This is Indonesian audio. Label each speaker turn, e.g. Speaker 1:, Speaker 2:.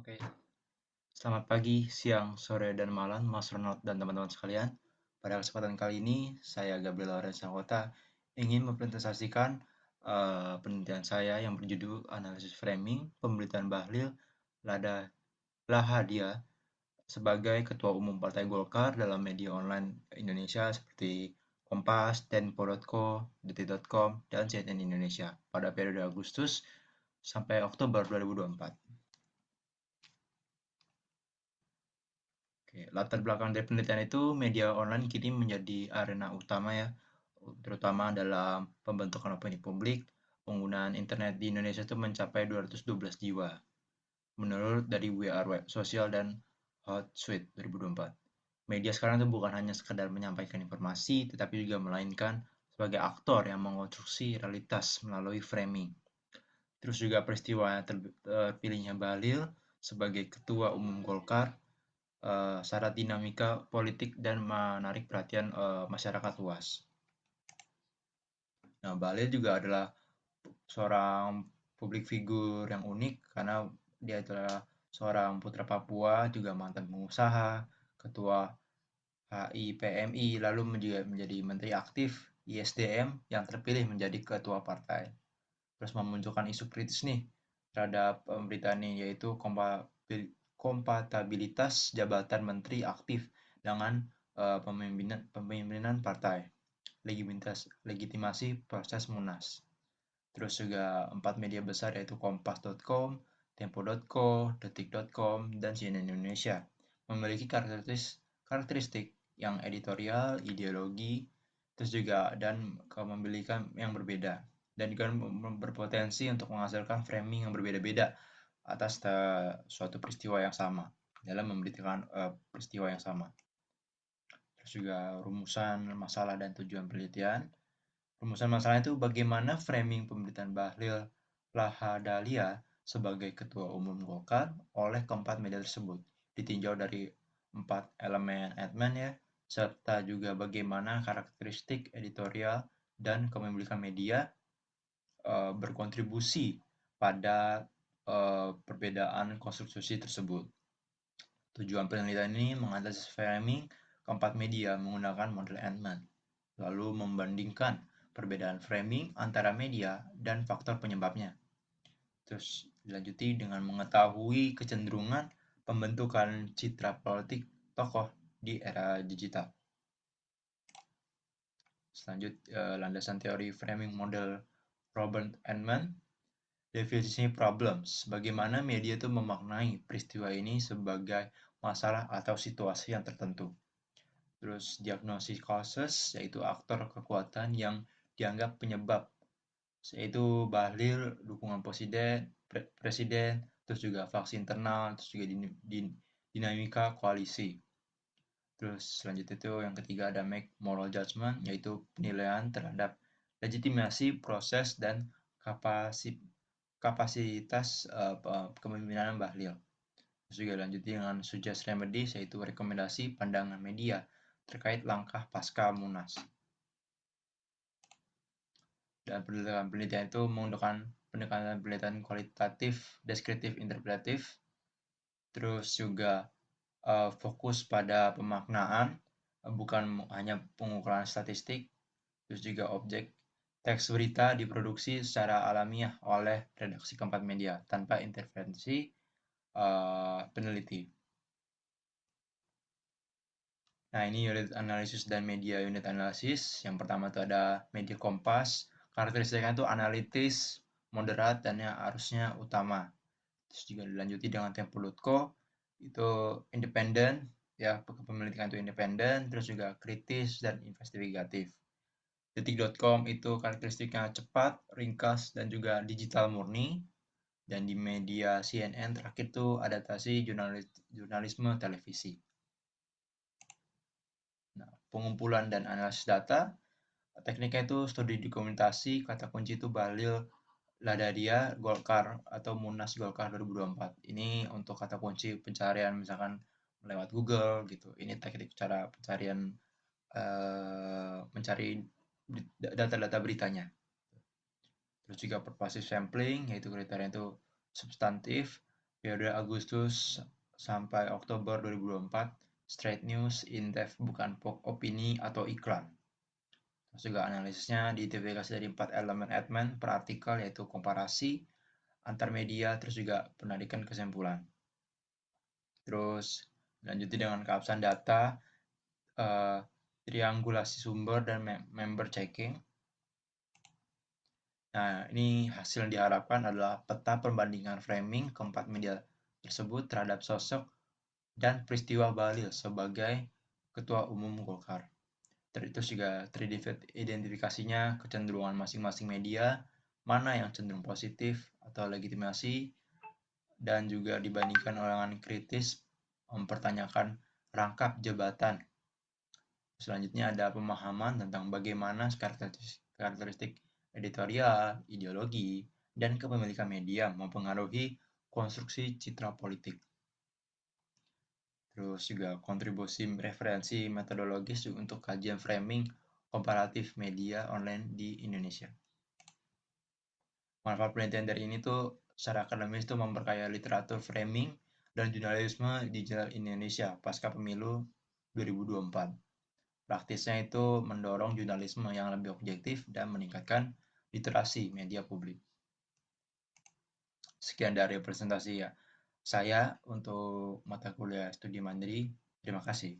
Speaker 1: Oke, selamat pagi, siang, sore, dan malam, Mas Ronald dan teman-teman sekalian. Pada kesempatan kali ini, saya Gabriel Lorenz Anggota ingin mempresentasikan penelitian saya yang berjudul Analisis Framing Pemberitaan Bahlil Lada Lahadia sebagai Ketua Umum Partai Golkar dalam media online Indonesia seperti Kompas, Tempo.co, Detik.com, dan CNN Indonesia pada periode Agustus sampai Oktober 2024. Oke, latar belakang dari penelitian itu media online kini menjadi arena utama ya, terutama dalam pembentukan opini publik. Penggunaan internet di Indonesia itu mencapai 212 jiwa, menurut dari We Are Web Social dan Hotsuite 2024. Media sekarang itu bukan hanya sekedar menyampaikan informasi, tetapi juga melainkan sebagai aktor yang mengonstruksi realitas melalui framing. Terus juga peristiwa terpilihnya Bahlil sebagai Ketua Umum Golkar syarat dinamika politik dan menarik perhatian masyarakat luas. Nah, Bahlil juga adalah seorang publik figur yang unik karena dia adalah seorang putra Papua, juga mantan pengusaha, ketua HIPMI, lalu juga menjadi menteri aktif ISDM yang terpilih menjadi ketua partai. Terus memunculkan isu kritis nih terhadap pemberitaan ini, yaitu kompatibilitas jabatan menteri aktif dengan pemimpinan partai, legitimasi proses Munas. Terus juga 4 media besar yaitu kompas.com, tempo.co, detik.com, dan CNN Indonesia memiliki karakteristik yang editorial, ideologi, terus juga dan kepemilikan yang berbeda, dan juga berpotensi untuk menghasilkan framing yang berbeda-beda atas suatu peristiwa yang sama dalam memberitakan peristiwa yang sama. Terus juga rumusan masalah dan tujuan penelitian. Rumusan masalah itu bagaimana framing pemberitaan Bahlil Lahadalia sebagai Ketua Umum Golkar oleh keempat media tersebut ditinjau dari 4 elemen ya, serta juga bagaimana karakteristik editorial dan kepemilikan media berkontribusi pada perbedaan konstruksi tersebut. Tujuan penelitian ini menganalisis framing keempat media menggunakan model Entman, lalu membandingkan perbedaan framing antara media dan faktor penyebabnya. Terus dilanjuti dengan mengetahui kecenderungan pembentukan citra politik tokoh di era digital. Landasan teori framing model Robert Entman. Definisi problems, bagaimana media itu memaknai peristiwa ini sebagai masalah atau situasi yang tertentu. Terus diagnosis causes, yaitu aktor kekuatan yang dianggap penyebab, yaitu Bahlil, dukungan presiden, terus juga faksi internal, terus juga dinamika koalisi. Terus selanjutnya itu yang ketiga ada make moral judgment, yaitu penilaian terhadap legitimasi proses dan kapasitas kepemimpinan Bahlil. Terus juga lanjut dengan suggest remedies, yaitu rekomendasi pandangan media terkait langkah pasca Munas. Dan penelitian itu menggunakan pendekatan penelitian kualitatif, deskriptif, interpretatif. Terus juga fokus pada pemaknaan, bukan hanya pengukuran statistik. Terus juga objek teks berita diproduksi secara alamiah oleh redaksi keempat media tanpa intervensi peneliti. Nah, ini unit analisis dan media unit analisis. Yang pertama itu ada media Kompas. Karakteristiknya itu analitis, moderat, dan yang harusnya utama. Terus juga dilanjuti dengan Tempo.co, itu independen, ya kepemilikan itu independen, terus juga kritis dan investigatif. Detik.com itu karakteristiknya cepat, ringkas, dan juga digital murni. Dan di media CNN terakhir itu adaptasi jurnalisme televisi. Nah, pengumpulan dan analisis data, tekniknya itu studi dokumentasi, kata kunci itu Bahlil Ladadia Golkar atau Munas Golkar 2024. Ini untuk kata kunci pencarian misalkan lewat Google gitu. Ini teknik cara pencarian mencari data-data beritanya. Terus juga persuasive sampling, yaitu kriteria itu substantif, Periode Agustus sampai Oktober 2024, Straight News in-depth bukan opini atau iklan. Terus juga analisisnya diidentifikasi dari 4 elemen admin per artikel, yaitu komparasi, antar media, terus juga penarikan kesimpulan. Terus lanjuti dengan keabsahan data, triangulasi sumber, dan member checking. Nah, ini hasil yang diharapkan adalah peta perbandingan framing keempat media tersebut terhadap sosok dan peristiwa Bahlil sebagai Ketua Umum Golkar. Terus juga teridentifikasinya kecenderungan masing-masing media, mana yang cenderung positif atau legitimasi, dan juga dibandingkan dengan kritis mempertanyakan rangkap jabatan. Selanjutnya ada pemahaman tentang bagaimana karakteristik editorial, ideologi, dan kepemilikan media mempengaruhi konstruksi citra politik. Terus juga kontribusi referensi metodologis untuk kajian framing komparatif media online di Indonesia. Manfaat penelitian dari ini tuh secara akademis tuh memperkaya literatur framing dan jurnalisme digital Indonesia pasca pemilu 2024. Praktisnya itu mendorong jurnalisme yang lebih objektif dan meningkatkan literasi media publik. Sekian dari presentasi ya saya untuk mata kuliah studi mandiri. Terima kasih.